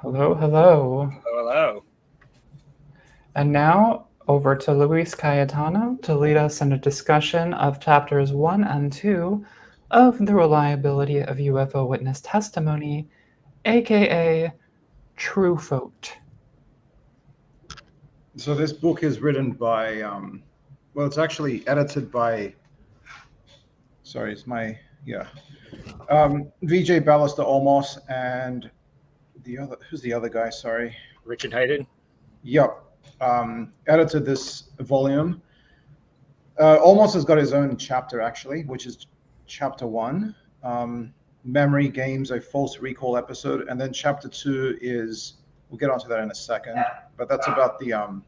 Hello, hello. Hello. And now over to Luis Cayetano to lead us in a discussion of chapters 1 and 2 of The Reliability of UFO Witness Testimony, aka Trufowt. So this book is written by, well, it's actually edited by, sorry, it's my, yeah, VJ Ballester Olmos and who's the other guy? Sorry. Richard Hayden. Yep. Edited this volume. Olmos has got his own chapter actually, which is chapter 1, Memory Games, a False Recall episode. And then chapter 2 is, we'll get onto that in a second, but that's about the,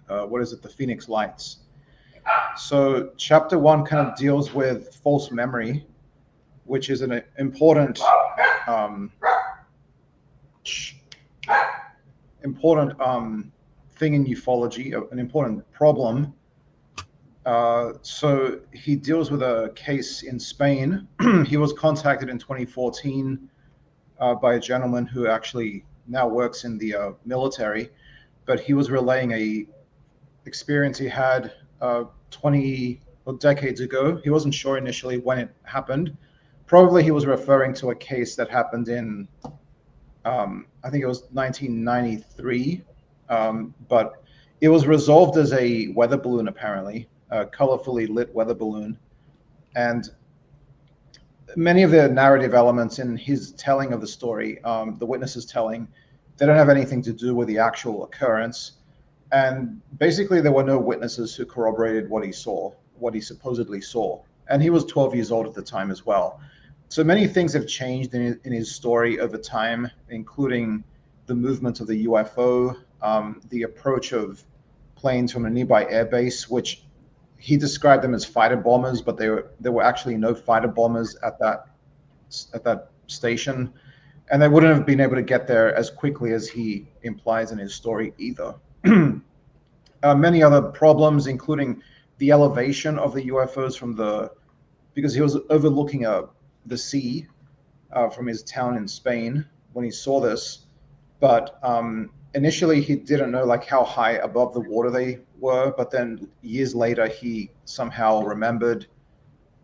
the Phoenix Lights. So chapter 1 kind of deals with false memory, which is an important thing in ufology, an important problem. So he deals with a case in Spain. He was contacted in 2014 by a gentleman who actually now works in the military, but he was relaying a experience he had 20 decades ago. He wasn't sure initially when it happened. Probably he was referring to a case that happened in, I think it was 1993, but it was resolved as a weather balloon, apparently, a colorfully lit weather balloon. And many of the narrative elements in his telling of the story, the witnesses telling, they don't have anything to do with the actual occurrence. And basically, there were no witnesses who corroborated what he saw, what he supposedly saw. And he was 12 years old at the time as well. So many things have changed in his story over time, including the movement of the UFO, the approach of planes from a nearby airbase, which he described them as fighter bombers, but there were actually no fighter bombers at that station. And they wouldn't have been able to get there as quickly as he implies in his story either. Many other problems, including the elevation of the UFOs because he was overlooking the sea from his town in Spain when he saw this. But initially he didn't know like how high above the water they were, but then years later he somehow remembered,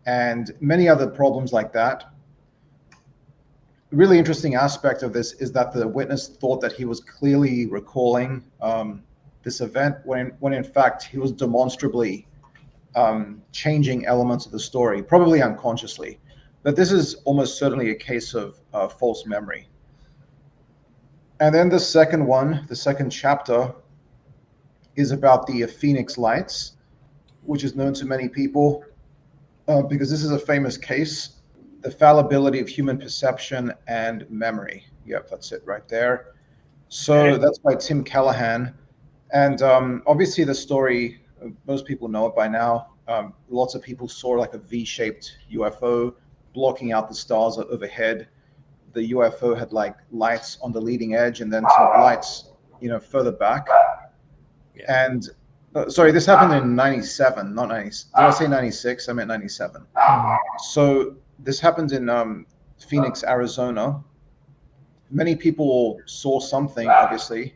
and many other problems like that. Really interesting aspect of this is that the witness thought that he was clearly recalling this event when in fact he was demonstrably changing elements of the story, probably unconsciously. But this is almost certainly a case of false memory. And then the second chapter is about the Phoenix Lights, which is known to many people because this is a famous case, the fallibility of human perception and memory. Yep, that's it right there. So that's by Tim Callahan. And obviously the story, most people know it by now. Lots of people saw like a V-shaped UFO blocking out the stars overhead. The UFO had like lights on the leading edge and then some lights, further back. Yeah. And sorry, this happened in 97, not 90. Did I say 96? I meant 97. So this happened in Phoenix, Arizona. Many people saw something, obviously,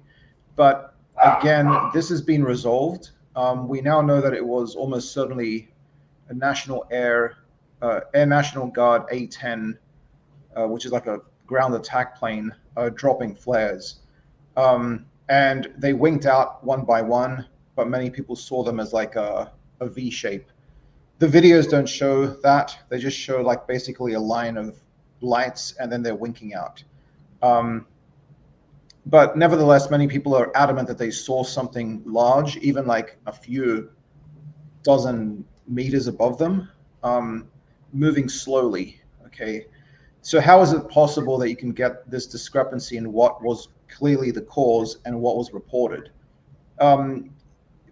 but again, this has been resolved. We now know that it was almost certainly a National Air National Guard A-10, which is like a ground attack plane, dropping flares. And they winked out one by one, but many people saw them as like a V shape. The videos don't show that. They just show like basically a line of lights and then they're winking out. But nevertheless, many people are adamant that they saw something large, even like a few dozen meters above them, moving slowly. Okay. So how is it possible that you can get this discrepancy in what was clearly the cause and what was reported?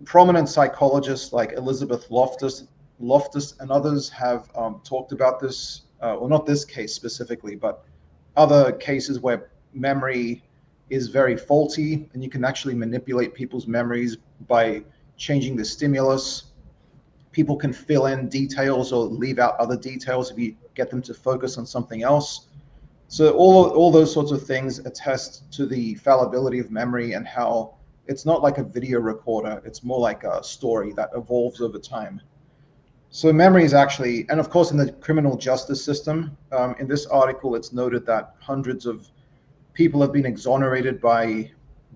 Prominent psychologists like Elizabeth Loftus and others have talked about this, well, not this case specifically, but other cases where memory is very faulty and you can actually manipulate people's memories by changing the stimulus. People can fill in details or leave out other details if you get them to focus on something else. So all those sorts of things attest to the fallibility of memory and how it's not like a video recorder. It's more like a story that evolves over time. So memory is actually, and of course in the criminal justice system, in this article, it's noted that hundreds of people have been exonerated by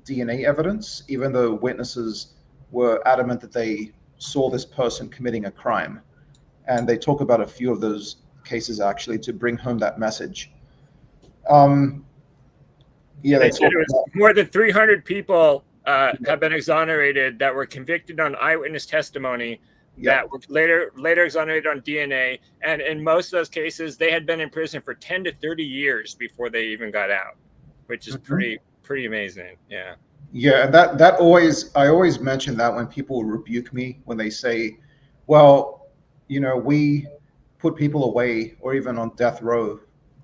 DNA evidence, even though witnesses were adamant that they saw this person committing a crime. And they talk about a few of those cases actually to bring home that message. Yeah, they said it was more than 300 people have been exonerated that were convicted on eyewitness testimony that were later exonerated on DNA. And in most of those cases, they had been in prison for 10 to 30 years before they even got out, which is pretty amazing. Yeah. Yeah, and that I always mention that when people rebuke me, when they say, well, we put people away or even on death row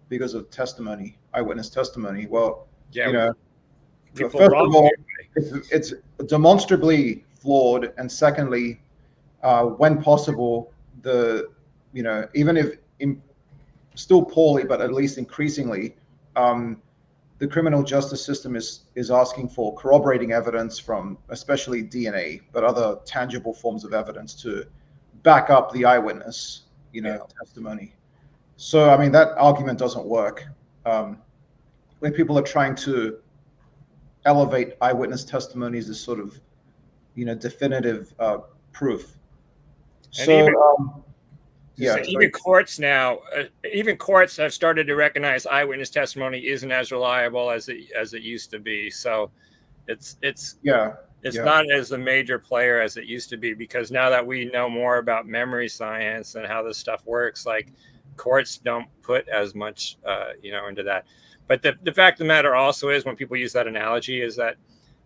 because of testimony, eyewitness testimony. Well, first of all, it's demonstrably flawed, and secondly, when possible, even if still poorly, but at least increasingly, the criminal justice system is asking for corroborating evidence from especially DNA, but other tangible forms of evidence to back up the eyewitness, testimony. So, I mean, that argument doesn't work. When people are trying to elevate eyewitness testimonies as sort of, definitive proof. So, even courts now, even courts have started to recognize eyewitness testimony isn't as reliable as it used to be. So, it's not as a major player as it used to be, because now that we know more about memory science and how this stuff works, like courts don't put as much, into that. But the fact of the matter also is, when people use that analogy, is that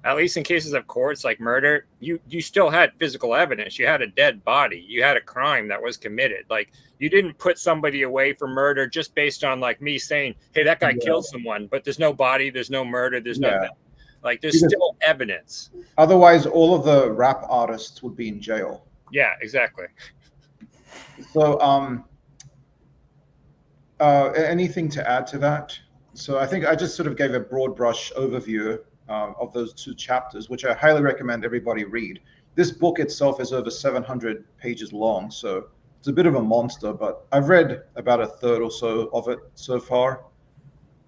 at least in cases of courts like murder, you still had physical evidence. You had a dead body. You had a crime that was committed. Like, you didn't put somebody away for murder just based on like me saying, hey, that guy killed someone, but there's no body, there's no murder, there's nothing. Like, there's still evidence. Otherwise, all of the rap artists would be in jail. Yeah, exactly. So, anything to add to that? So I think I just sort of gave a broad brush overview of those two chapters, which I highly recommend everybody read. This book itself is over 700 pages long, so it's a bit of a monster, but I've read about a third or so of it so far.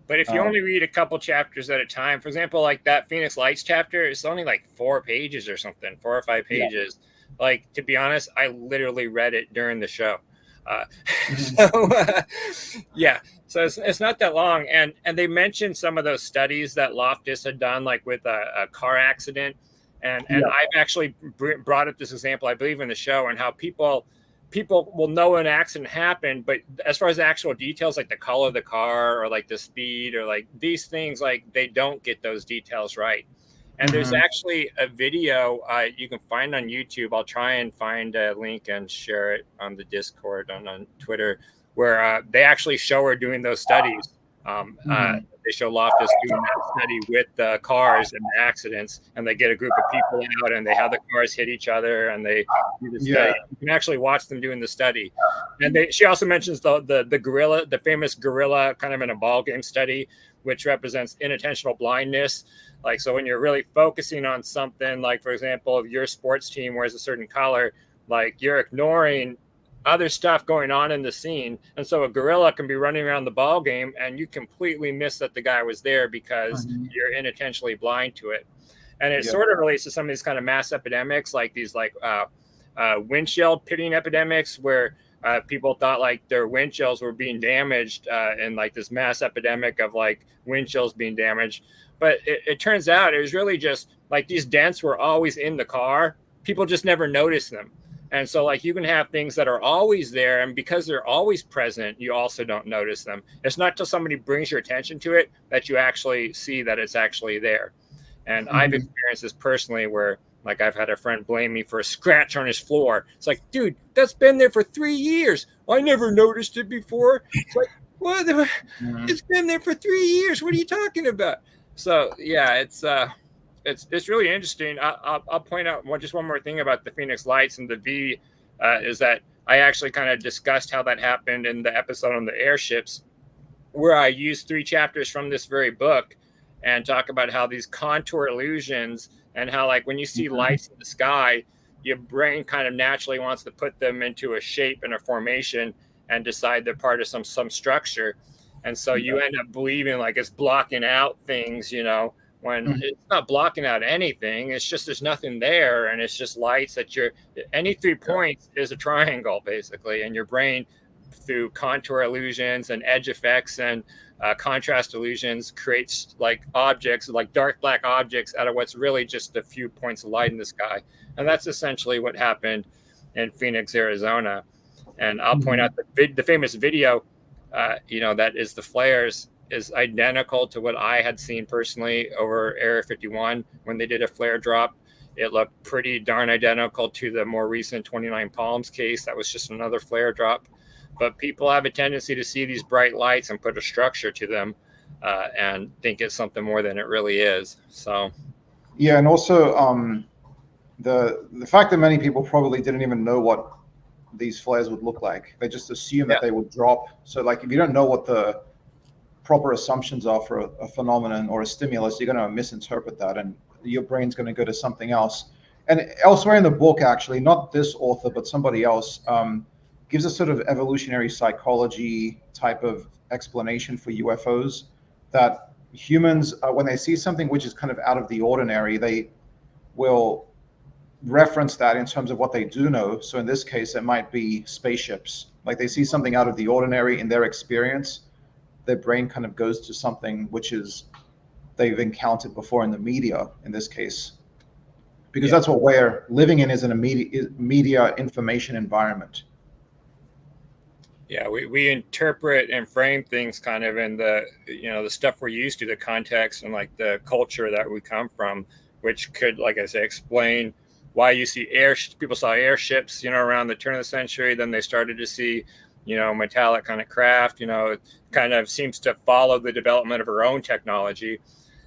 But if you only read a couple chapters at a time, for example, like that Phoenix Lights chapter, it's only like 4 pages or something, 4 or 5 pages. Yeah. Like, to be honest, I literally read it during the show. So it's not that long. And they mentioned some of those studies that Loftus had done, like with a car accident. And I've actually brought up this example, I believe, in the show, and how people will know an accident happened, but as far as the actual details, like the color of the car or like the speed or like these things, like they don't get those details right. And there's actually a video you can find on YouTube. I'll try and find a link and share it on the Discord on Twitter, where they actually show her doing those studies. They show Loftus doing that study with the cars and the accidents, and they get a group of people out and they have the cars hit each other and they do the study. You can actually watch them doing the study. And she also mentions the gorilla, the famous gorilla kind of in a ball game study, which represents inattentional blindness. Like, so when you're really focusing on something, like, for example, if your sports team wears a certain color, like, you're ignoring other stuff going on in the scene. And so a gorilla can be running around the ball game and you completely miss that the guy was there because you're inattentionally blind to it. And it sort of relates to some of these kind of mass epidemics, like these windshield pitting epidemics, where people thought like their windshields were being damaged in like this mass epidemic of like windshields being damaged. But it turns out it was really just like these dents were always in the car. People just never noticed them. And so, like, you can have things that are always there, and because they're always present, you also don't notice them. It's not till somebody brings your attention to it that you actually see that it's actually there. And I've experienced this personally, where, like, I've had a friend blame me for a scratch on his floor. It's like, dude, that's been there for 3 years. I never noticed it before. It's like, what? It's been there for 3 years. What are you talking about? So, yeah, it's really interesting. I'll point out just one more thing about the Phoenix Lights and the V, is that I actually kind of discussed how that happened in the episode on the airships. where I use 3 chapters from this very book and talk about how these contour illusions and how, like, when you see lights in the sky, your brain kind of naturally wants to put them into a shape and a formation and decide they're part of some structure. And so you end up believing like it's blocking out things, when it's not blocking out anything. It's just there's nothing there, and it's just lights that any 3 points is a triangle basically, and your brain, through contour illusions and edge effects and contrast illusions, creates like objects, like dark black objects, out of what's really just a few points of light in the sky. And that's essentially what happened in Phoenix, Arizona. And I'll point out the famous video, that is the flares, is identical to what I had seen personally over Area 51 when they did a flare drop. It looked pretty darn identical to the more recent 29 Palms case. That was just another flare drop. But people have a tendency to see these bright lights and put a structure to them and think it's something more than it really is. So, yeah, and also the fact that many people probably didn't even know what these flares would look like. They just assume that they would drop. So, like, if you don't know what the proper assumptions are for a phenomenon or a stimulus, you're going to misinterpret that, and your brain's going to go to something else. And elsewhere in the book, actually, not this author, but somebody else, gives a sort of evolutionary psychology type of explanation for UFOs, that humans, when they see something which is kind of out of the ordinary, they will reference that in terms of what they do know. So in this case, it might be spaceships. Like, they see something out of the ordinary in their experience, their brain kind of goes to something which is they've encountered before in the media, in this case, because that's what we're living in, is in a media information environment. Yeah, we interpret and frame things kind of in the stuff we're used to, the context and like the culture that we come from, which could, like I say, explain why you see people saw airships, around the turn of the century. Then they started to see, metallic kind of craft. It kind of seems to follow the development of our own technology,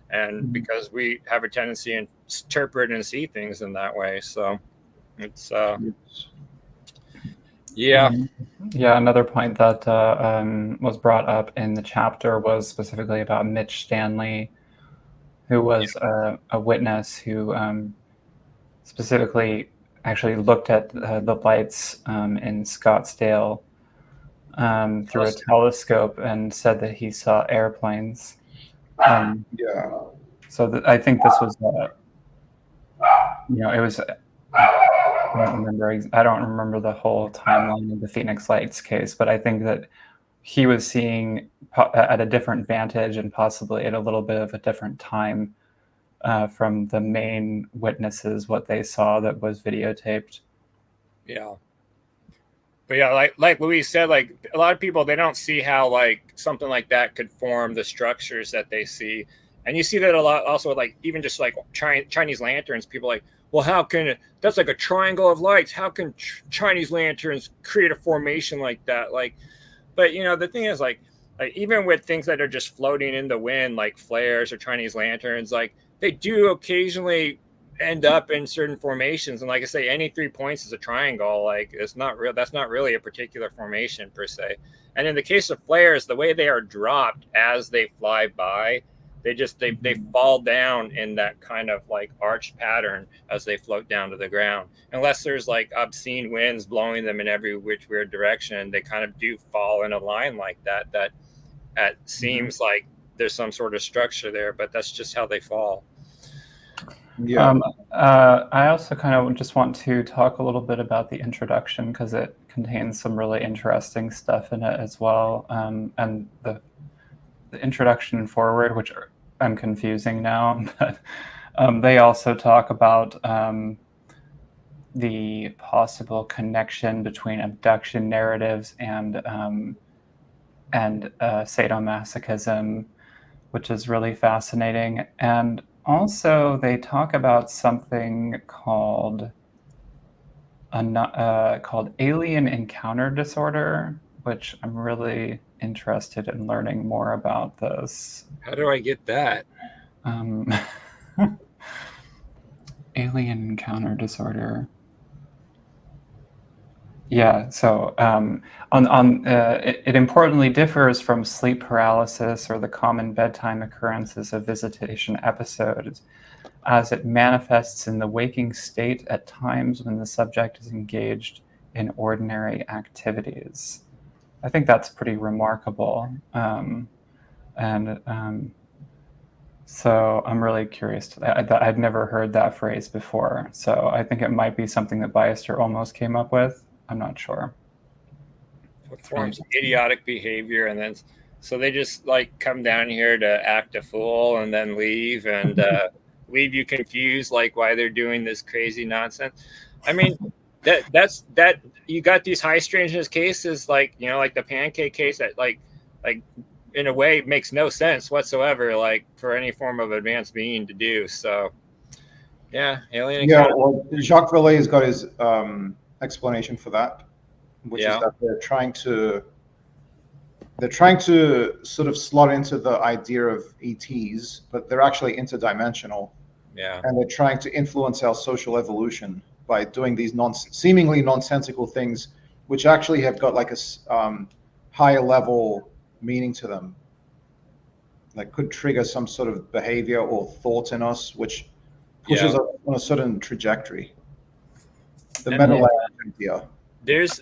and because we have a tendency to interpret and see things in that way. So it's yeah. Another point that was brought up in the chapter was specifically about Mitch Stanley, who was a witness who specifically actually looked at the lights in Scottsdale through a telescope and said that he saw airplanes. So I think this was, it was. I don't remember the whole timeline of the Phoenix Lights case, but I think that he was seeing at a different vantage and possibly at a little bit of a different time from the main witnesses, what they saw that was videotaped. Yeah. But yeah, like Louise said, like a lot of people, they don't see how like something like that could form the structures that they see. And you see that a lot also, like even just like Chinese lanterns, people like, well, how can that's like a triangle of lights. How can Chinese lanterns create a formation like that? Like, but the thing is like even with things that are just floating in the wind, like flares or Chinese lanterns, like they do occasionally end up in certain formations. And like I say, any 3 points is a triangle. Like it's not real. That's not really a particular formation per se. And in the case of flares, the way they are dropped as they fly by, they fall down in that kind of like arched pattern as they float down to the ground. Unless there's like obscene winds blowing them in every which weird direction, they kind of do fall in a line like that. That seems like there's some sort of structure there, but that's just how they fall. Yeah. I also kind of just want to talk a little bit about the introduction, because it contains some really interesting stuff in it as well. And the introduction and forward, which I'm confusing now, but they also talk about the possible connection between abduction narratives and sadomasochism, which is really fascinating. And also, they talk about something called alien encounter disorder, which I'm really interested in learning more about this. How do I get that? Alien encounter disorder. Yeah, so it importantly differs from sleep paralysis or the common bedtime occurrences of visitation episodes, as it manifests in the waking state at times when the subject is engaged in ordinary activities. I think that's pretty remarkable, and so I'm really curious. I'd never heard that phrase before, so I think it might be something that Bioster almost came up with. I'm not sure. Performs idiotic behavior, and then so they just like come down here to act a fool and then leave and leave you confused, like why they're doing this crazy nonsense. I mean, that's you got these high strangeness cases, like like the pancake case that like in a way makes no sense whatsoever, like for any form of advanced being to do. So yeah, alien encounter. Well, Jacques Vallée's got his explanation for that, which is that they're trying to sort of slot into the idea of ETs, but they're actually interdimensional. Yeah. And they're trying to influence our social evolution by doing these seemingly nonsensical things, which actually have got like a higher level meaning to them, like could trigger some sort of behavior or thought in us, which pushes us on a certain trajectory. The meta idea. This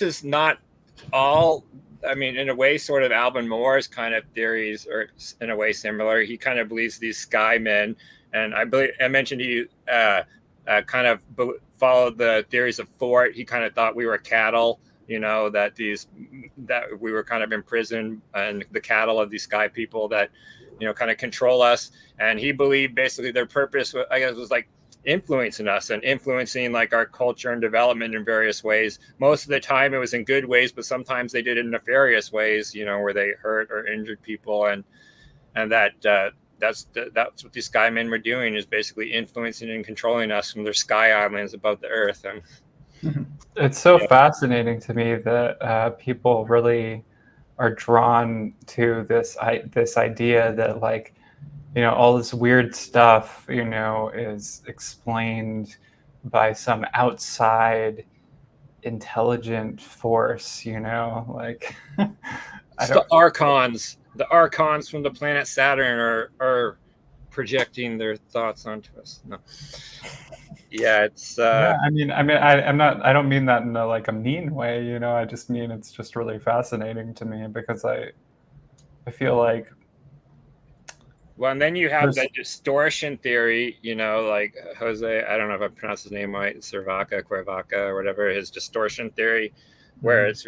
is not all. I mean, in a way, sort of Alvin Moore's kind of theories are in a way similar. He kind of believes these sky men, and I believe I mentioned to you kind of followed the theories of Fort. He kind of thought we were cattle, that we were kind of imprisoned and the cattle of these sky people that, kind of control us. And he believed basically their purpose, I guess, was like influencing us and influencing like our culture and development in various ways. Most of the time it was in good ways, but sometimes they did it in nefarious ways, where they hurt or injured people. And that's what these sky men were doing, is basically influencing and controlling us from their sky islands above the earth. And it's so fascinating to me that people really are drawn to this idea that like, all this weird stuff, is explained by some outside intelligent force, like the archons from the planet Saturn are projecting their thoughts onto us. No. Yeah, it's I don't mean that in a mean way, I just mean it's just really fascinating to me because I feel like. Well, and then you have the distortion theory, like Jose, I don't know if I pronounced his name right, Cuervaca or whatever, his distortion theory, where it's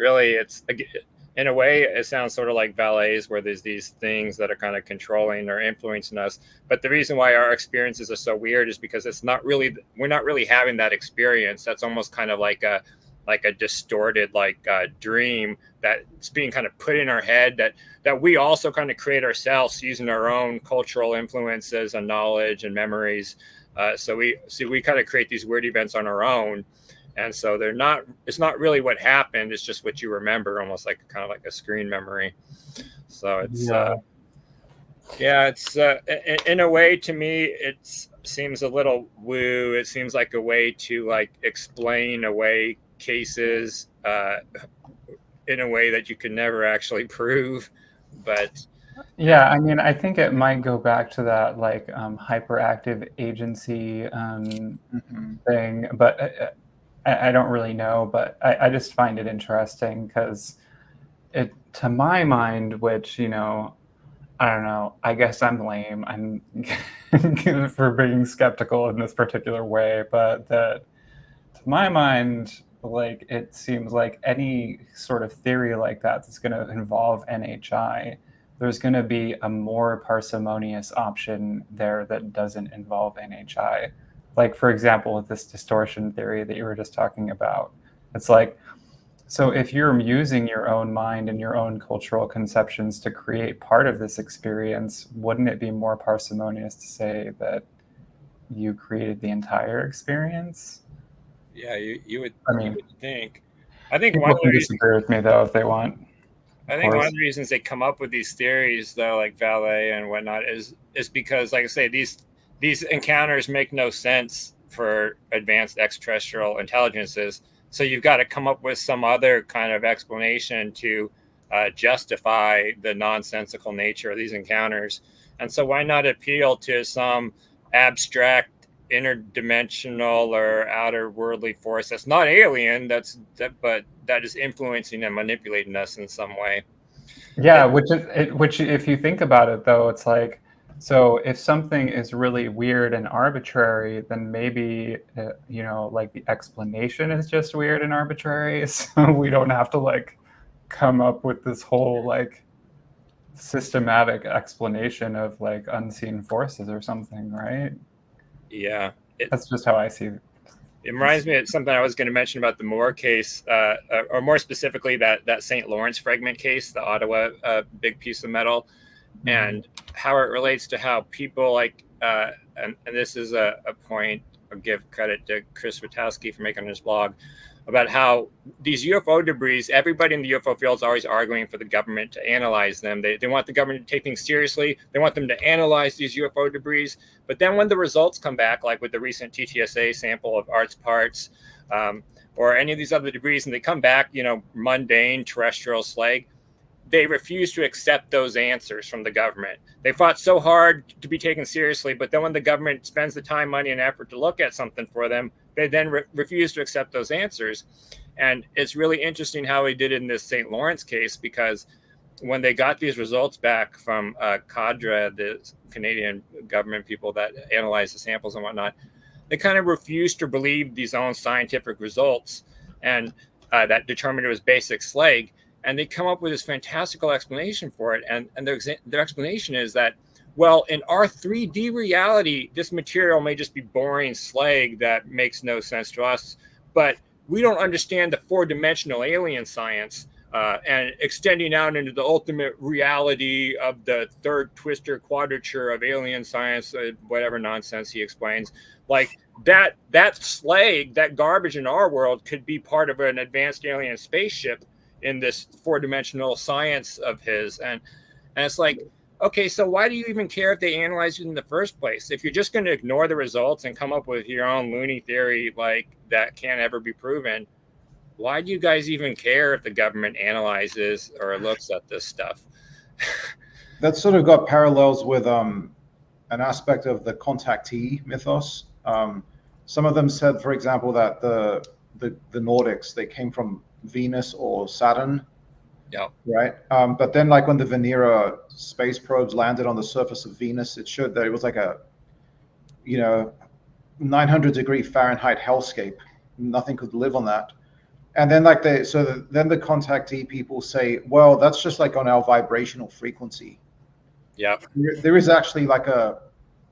in a way, it sounds sort of like ballets, where there's these things that are kind of controlling or influencing us. But the reason why our experiences are so weird is because we're not really having that experience. That's almost kind of like a distorted dream that's being kind of put in our head that we also kind of create ourselves using our own cultural influences and knowledge and memories. So we kind of create these weird events on our own. And so it's not really what happened. It's just what you remember, almost like kind of like a screen memory. So it's, it's in a way, to me, it seems a little woo. It seems like a way to like explain away cases in a way that you can never actually prove. But I think it might go back to that like hyperactive agency thing, but I don't really know. But I just find it interesting because to my mind, which I don't know, I guess I'm lame. I'm for being skeptical in this particular way, but that to my mind, like it seems like any sort of theory like that's going to involve NHI, there's going to be a more parsimonious option there that doesn't involve NHI. Like, for example, with this distortion theory that you were just talking about, it's like, so if you're using your own mind and your own cultural conceptions to create part of this experience, wouldn't it be more parsimonious to say that you created the entire experience? Yeah, you would think. I think one of the reasons disagree with me though if they want. I think one of the reasons they come up with these theories though, like Valet and whatnot, is because, like I say, these encounters make no sense for advanced extraterrestrial intelligences. So you've got to come up with some other kind of explanation to justify the nonsensical nature of these encounters. And so why not appeal to some abstract interdimensional or outer worldly force that's not alien, but that is influencing and manipulating us in some way. Yeah, which if you think about it though, it's like, so if something is really weird and arbitrary, then maybe like the explanation is just weird and arbitrary, so we don't have to like come up with this whole like systematic explanation of like unseen forces or something, right? Yeah, that's just how I see it. It reminds me of something I was going to mention about the Moore case, or more specifically that St. Lawrence fragment case, the Ottawa big piece of metal, and how it relates to how people like, and this is a point, I'll give credit to Chris Witowski for making his blog, about how these UFO debris, everybody in the UFO field is always arguing for the government to analyze them. They want the government to take things seriously. They want them to analyze these UFO debris. But then when the results come back, like with the recent TTSA sample of Art's parts, or any of these other debris, and they come back, mundane terrestrial slag, they refuse to accept those answers from the government. They fought so hard to be taken seriously, but then when the government spends the time, money, and effort to look at something for them, they then refuse to accept those answers. And it's really interesting how he did it in this St. Lawrence case, because when they got these results back from CADRA, the Canadian government people that analyze the samples and whatnot, they kind of refused to believe these own scientific results and that determined it was basic slag. And they come up with this fantastical explanation for it. And their explanation is that, well, in our 3D reality, this material may just be boring slag that makes no sense to us, but we don't understand the 4-dimensional alien science and extending out into the ultimate reality of the third twister quadrature of alien science, whatever nonsense he explains. Like that slag, that garbage in our world could be part of an advanced alien spaceship in this 4-dimensional science of his. And it's like, okay, so why do you even care if they analyze it in the first place? If you're just going to ignore the results and come up with your own loony theory like that can't ever be proven, why do you guys even care if the government analyzes or looks at this stuff? That sort of got parallels with an aspect of the contactee mythos. Some of them said, for example, that the Nordics, they came from Venus or Saturn. Yeah. Right. But then, like when the Venera space probes landed on the surface of Venus, it showed that it was like a, 900-degree Fahrenheit hellscape. Nothing could live on that. And then, then the contactee people say, well, that's just like on our vibrational frequency. Yeah. There is actually like a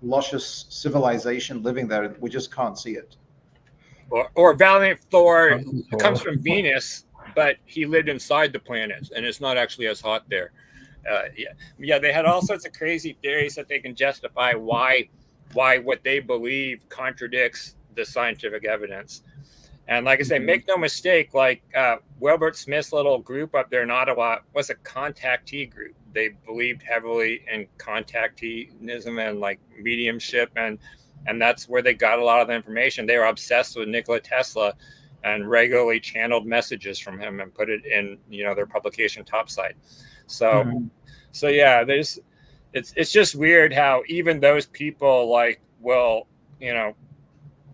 luscious civilization living there. We just can't see it. Or Valiant Thor comes from Venus, but he lived inside the planet, and it's not actually as hot there. Yeah, they had all sorts of crazy theories that they can justify why what they believe contradicts the scientific evidence. And like I say, make no mistake, like Wilbert Smith's little group up there in Ottawa was a contactee group. They believed heavily in contacteeism and like mediumship, and that's where they got a lot of the information. They were obsessed with Nikola Tesla and regularly channeled messages from him and put it in, their publication topside. So yeah, it's just weird how even those people will,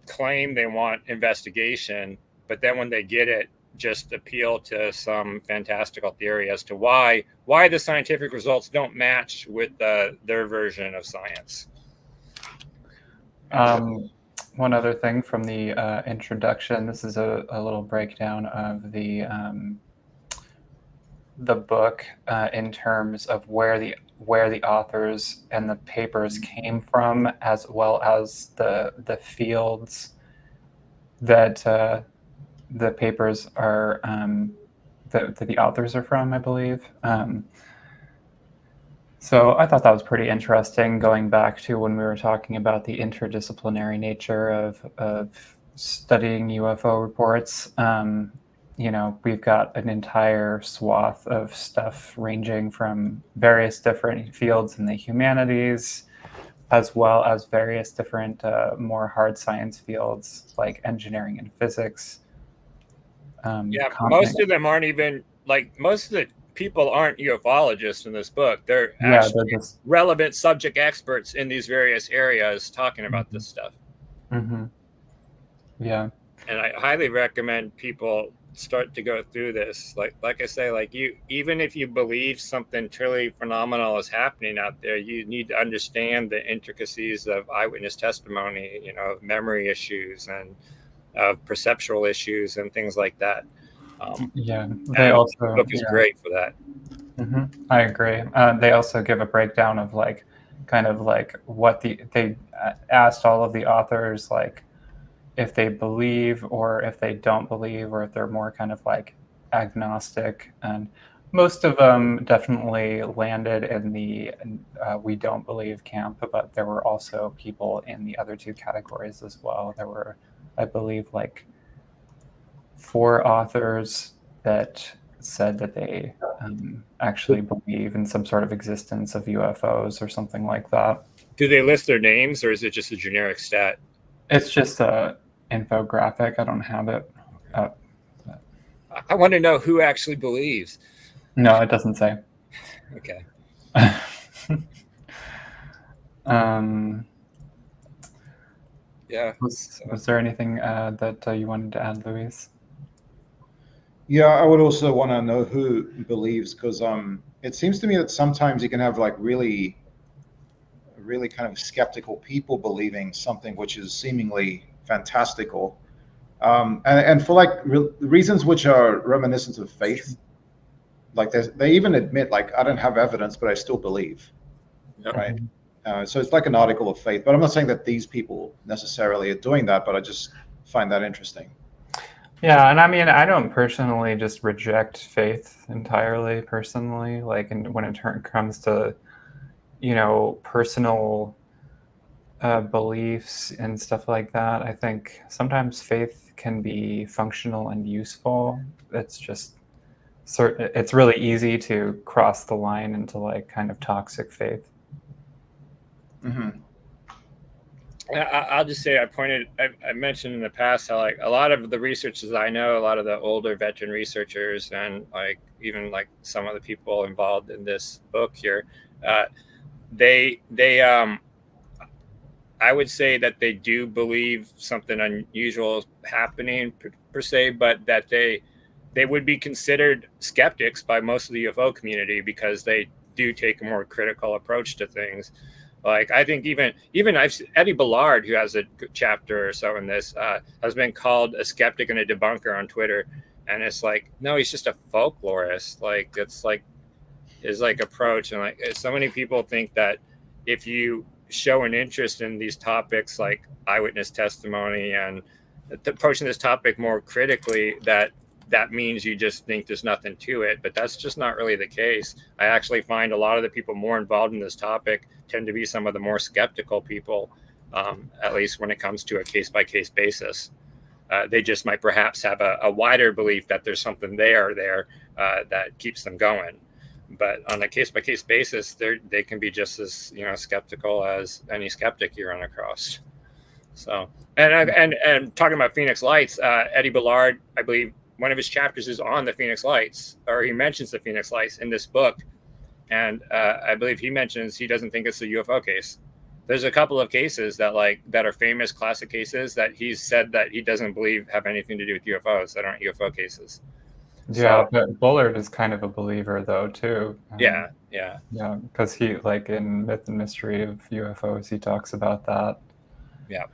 claim they want investigation, but then when they get it, just appeal to some fantastical theory as to why the scientific results don't match with their version of science. One other thing from the introduction, this is a little breakdown of the book in terms of where the authors and the papers came from, as well as the fields that the papers are that the authors are from, I believe. So I thought that was pretty interesting, going back to when we were talking about the interdisciplinary nature of studying UFO reports. We've got an entire swath of stuff ranging from various different fields in the humanities, as well as various different more hard science fields like engineering and physics. Yeah, content. most of them aren't even like most of the people aren't ufologists in this book. They're Yeah, actually they're just relevant subject experts in these various areas talking about this stuff. Yeah. And I highly recommend people start to go through this. Like I say, like you, even if you believe something truly phenomenal is happening out there, you need to understand the intricacies of eyewitness testimony, you know, memory issues and perceptual issues and things like that. Yeah, they and also the book is great for that. I agree. They also give a breakdown of like kind of like what they asked all of the authors like if they believe or if they don't believe or if they're more kind of like agnostic, and most of them definitely landed in the we don't believe camp, but there were also people in the other two categories as well. There were, I believe, like 4 authors that said that they actually believe in some sort of existence of UFOs or something like that. Do they list their names or is it just a generic stat? It's just a infographic. I don't have it up. I want to know who actually believes. No, it doesn't say. Okay. Yeah. Was there anything that you wanted to add, Luis? Yeah, I would also want to know who believes, because it seems to me that sometimes you can have like really kind of skeptical people believing something which is seemingly fantastical, and for like reasons which are reminiscent of faith. Like they even admit like I don't have evidence, but I still believe, Yep. right? So it's like an article of faith. But I'm not saying that these people necessarily are doing that, but I just find that interesting. Yeah, and I mean, I don't personally just reject faith entirely. Personally, like, and when it comes to, you know, personal beliefs and stuff like that, I think sometimes faith can be functional and useful. It's just it's really easy to cross the line into like kind of toxic faith. Mm-hmm. I'll just say I mentioned in the past how like a lot of the researchers I know, a lot of the older veteran researchers, and like even like some of the people involved in this book here, they I would say that they do believe something unusual is happening per se, but that they would be considered skeptics by most of the UFO community because they do take a more critical approach to things. Like I think even Eddie Ballard, who has a chapter or so in this, has been called a skeptic and a debunker on Twitter, and it's like no, he's just a folklorist. Like it's like his like approach, and like so many people think that if you show an interest in these topics like eyewitness testimony and approaching this topic more critically, that means you just think there's nothing to it, but that's just not really the case. I actually find a lot of the people more involved in this topic tend to be some of the more skeptical people, at least when it comes to a case-by-case basis. They just might perhaps have a wider belief that there's something there that keeps them going. But on a case-by-case basis, they can be just as skeptical as any skeptic you run across. So, and talking about Phoenix Lights, Eddie Ballard, I believe one of his chapters is on the Phoenix Lights, or he mentions the Phoenix Lights in this book. And I believe he mentions he doesn't think it's a UFO case. There's a couple of cases that are famous classic cases that he's said that he doesn't believe have anything to do with UFOs, that aren't UFO cases. Yeah, but Bullard is kind of a believer though too. Yeah, because he like in Myth and Mystery of UFOs, he talks about that. Yeah.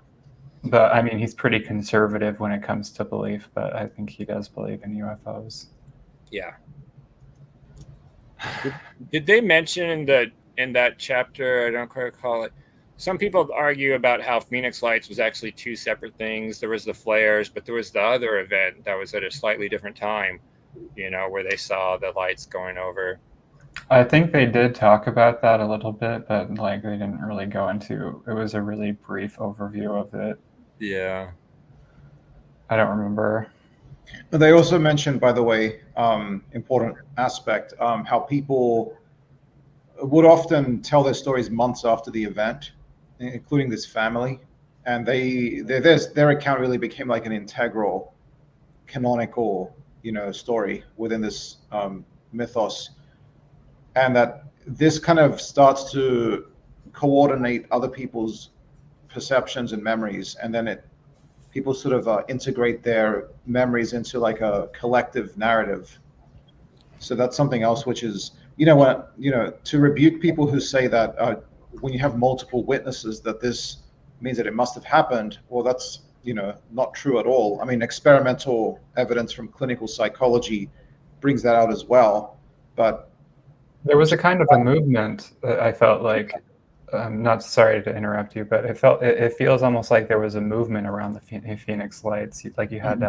But I mean, he's pretty conservative when it comes to belief, but I think he does believe in UFOs. Yeah. Did they mention in that chapter, I don't quite recall it, some people argue about how Phoenix Lights was actually 2 separate things. There was the flares, but there was the other event that was at a slightly different time, where they saw the lights going over. I think they did talk about that a little bit, but like they didn't really go into it. Was a really brief overview of it. Yeah. I don't remember. They also mentioned, by the way, important aspect, how people would often tell their stories months after the event, including this family, and their account really became like an integral canonical, story within this mythos, and that this kind of starts to coordinate other people's perceptions and memories, and then people sort of integrate their memories into like a collective narrative. So that's something else, which is, to rebuke people who say that when you have multiple witnesses, that this means that it must have happened. Well, that's, not true at all. I mean, experimental evidence from clinical psychology brings that out as well. But there was a kind of a movement, I felt like, I'm not sorry to interrupt you, but it feels almost like there was a movement around the Phoenix Lights. Like you had,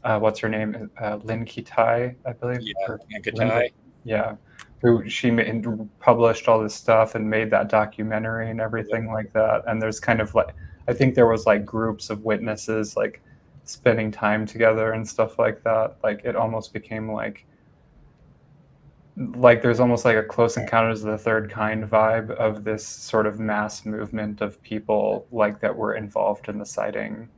what's her name? Lynn Kitai, I believe. Yeah, Kitai. Yeah, who published all this stuff and made that documentary and everything like that. And there's kind of like, I think there was like groups of witnesses like spending time together and stuff like that. Like it almost became like there's almost like a Close Encounters of the Third Kind vibe of this sort of mass movement of people like that were involved in the sighting.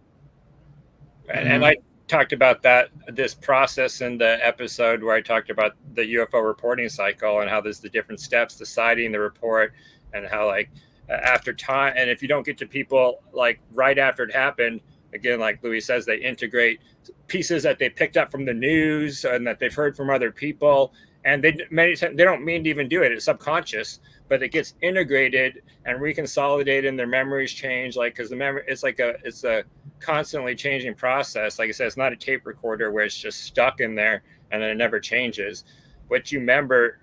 And I talked about this process in the episode where I talked about the UFO reporting cycle and how there's the different steps, the sighting, the report, and how like after time, and if you don't get to people like right after it happened, again, like Louis says, they integrate pieces that they picked up from the news and that they've heard from other people. And many times they don't mean to even do it. It's subconscious, but it gets integrated and reconsolidated, and their memories change. Like, because the memory, it's a constantly changing process. Like I said, it's not a tape recorder where it's just stuck in there and then it never changes. What you remember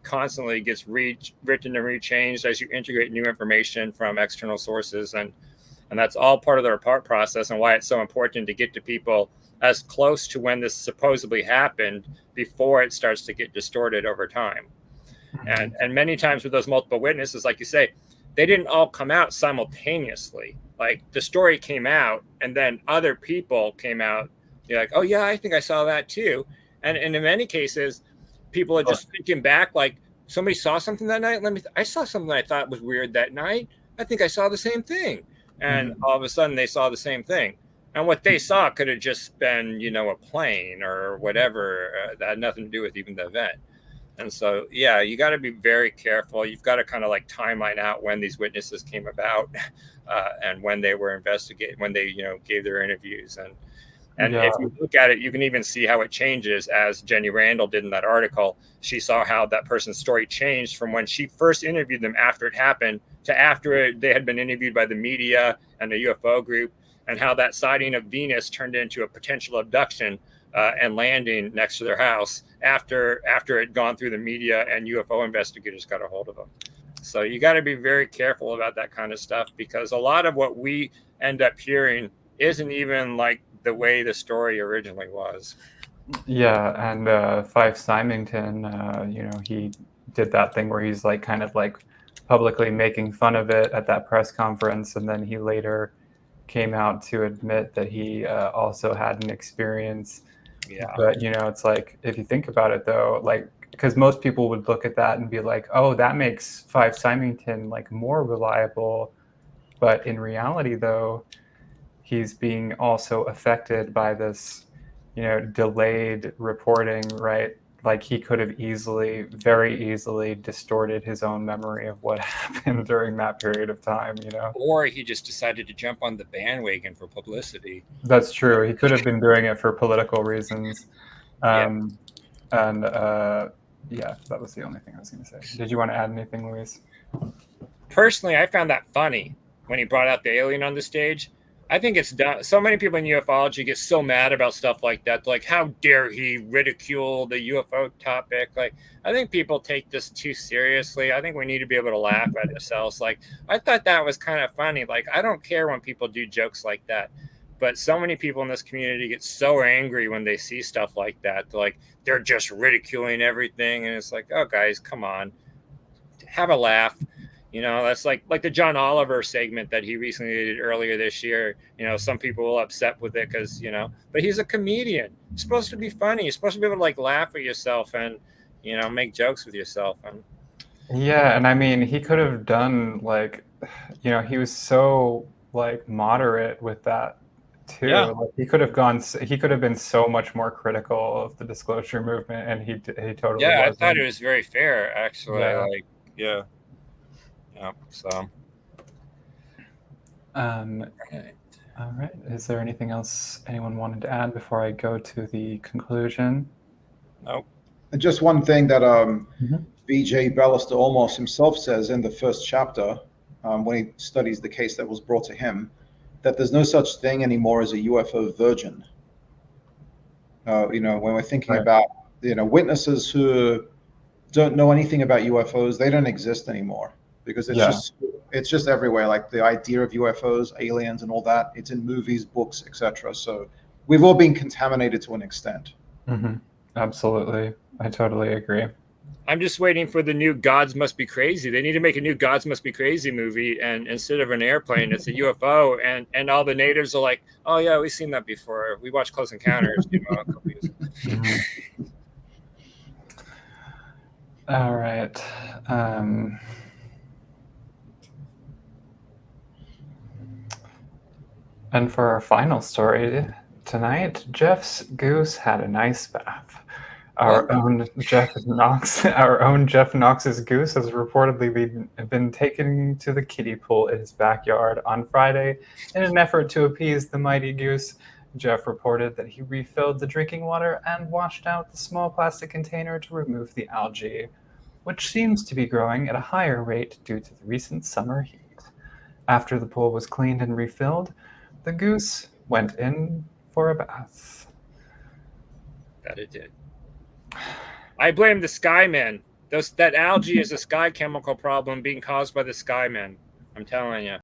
constantly gets written and rechanged as you integrate new information from external sources, and that's all part of the report process, and why it's so important to get to people as close to when this supposedly happened before it starts to get distorted over time. And many times with those multiple witnesses, like you say, they didn't all come out simultaneously. Like the story came out and then other people came out. You're like, oh yeah, I think I saw that too. And in many cases, people are just thinking back, like somebody saw something that night. I saw something I thought was weird that night. I think I saw the same thing. And all of a sudden they saw the same thing. And what they saw could have just been, a plane or whatever that had nothing to do with even the event. And so, yeah, you got to be very careful. You've got to kind of like timeline out when these witnesses came about and when they were investigated, when they, gave their interviews. And if you look at it, you can even see how it changes, as Jenny Randall did in that article. She saw how that person's story changed from when she first interviewed them after it happened to after they had been interviewed by the media and the UFO group, and how that sighting of Venus turned into a potential abduction and landing next to their house after it had gone through the media and UFO investigators got a hold of them. So you got to be very careful about that kind of stuff, because a lot of what we end up hearing isn't even like the way the story originally was. Yeah, and Fife Symington, he did that thing where he's like kind of like publicly making fun of it at that press conference, and then he later came out to admit that he also had an experience. Yeah. But, it's like, if you think about it, though, like, because most people would look at that and be like, oh, that makes Fife Symington, like, more reliable. But in reality, though, he's being also affected by this, delayed reporting, right? Like he could have very easily distorted his own memory of what happened during that period of time, Or he just decided to jump on the bandwagon for publicity. That's true. He could have been doing it for political reasons. And that was the only thing I was going to say. Did you want to add anything, Luis? Personally, I found that funny when he brought out the alien on the stage. I think it's done. So many people in ufology get so mad about stuff like that. Like, how dare he ridicule the UFO topic? Like, I think people take this too seriously. I think we need to be able to laugh at ourselves. Like, I thought that was kind of funny. Like, I don't care when people do jokes like that. But so many people in this community get so angry when they see stuff like that. They're just ridiculing everything. And it's like, oh, guys, come on. Have a laugh. That's like the John Oliver segment that he recently did earlier this year. Some people will upset with it because, but he's a comedian. He's supposed to be funny. You're supposed to be able to like laugh at yourself and, make jokes with yourself. Yeah. And I mean, he could have done like, he was so like moderate with that too. Yeah. Like he could have been so much more critical of the disclosure movement, and he totally Yeah, I wasn't. thought it was very fair, actually. Yeah. Like, yeah. So. Right. All right. Is there anything else anyone wanted to add before I go to the conclusion? Nope. Just one thing that Mhm. V.J. Ballister Olmos himself says in the first chapter, when he studies the case that was brought to him, that there's no such thing anymore as a UFO virgin. When we're thinking Right. about witnesses who don't know anything about UFOs, they don't exist anymore because it's just everywhere. Like the idea of UFOs, aliens, and all that, it's in movies, books, etc. So we've all been contaminated to an extent. Mm-hmm. Absolutely, I totally agree. I'm just waiting for the new Gods Must Be Crazy. They need to make a new Gods Must Be Crazy movie, and instead of an airplane, it's a UFO, and all the natives are like, "Oh yeah, we've seen that before. We watched Close Encounters, a couple years ago." Mm-hmm. All right. And for our final story tonight, Jeff's goose had a nice bath. Our own Jeff Knox's goose has reportedly been taken to the kiddie pool in his backyard on Friday in an effort to appease the mighty goose. Jeff reported that he refilled the drinking water and washed out the small plastic container to remove the algae, which seems to be growing at a higher rate due to the recent summer heat. After the pool was cleaned and refilled, the goose went in for a bath. That it did. I blame the Skymen. That algae is a sky chemical problem being caused by the Skymen. I'm telling you.